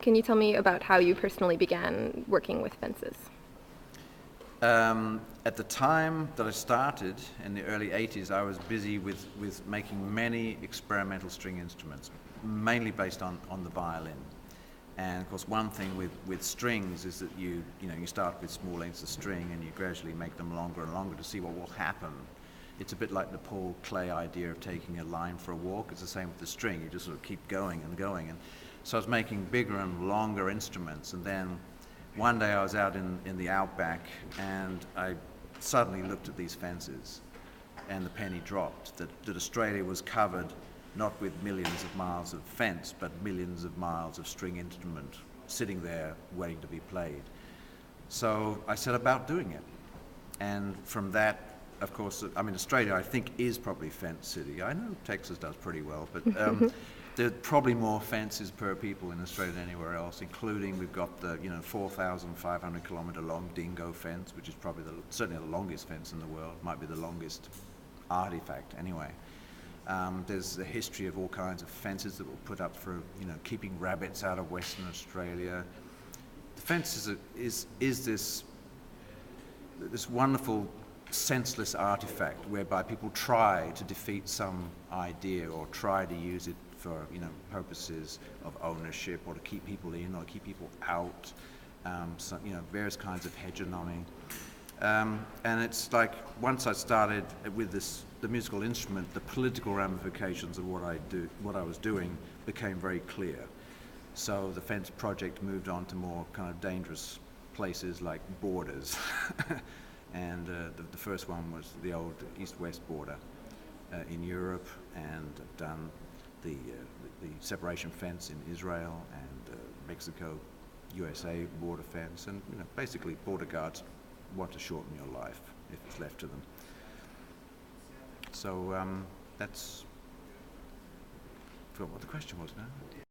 Can you tell me about how you personally began working with fences? At the time that I started in the early 80s, I was busy with making many experimental string instruments, mainly based on the violin. And of course, one thing with strings is that you start with small lengths of string and you gradually make them longer and longer to see what will happen. It's a bit like the Paul Klee idea of taking a line for a walk. It's the same with the string. You just sort of keep going and going. And so I was making bigger and longer instruments. And then one day I was out in the outback and I suddenly looked at these fences and the penny dropped that Australia was covered not with millions of miles of fence, but millions of miles of string instrument sitting there waiting to be played. So I set about doing it. And from that, of course, I mean, Australia, I think, is probably fence city. I know Texas does pretty well, but there are probably more fences per people in Australia than anywhere else, including we've got the 4,500 kilometre long dingo fence, which is probably certainly the longest fence in the world, might be the longest artifact anyway. There's a history of all kinds of fences that were put up for keeping rabbits out of Western Australia. The fence is this wonderful senseless artifact whereby people try to defeat some idea or try to use it for purposes of ownership or to keep people in or keep people out, various kinds of hegemony. And it's like once I started with the musical instrument, the political ramifications of what I was doing became very clear. So the fence project moved on to more kind of dangerous places like borders. And the first one was the old east-west border in Europe, and I've done the separation fence in Israel and Mexico, USA border fence, and basically border guards want to shorten your life if it's left to them. So I forgot what the question was now.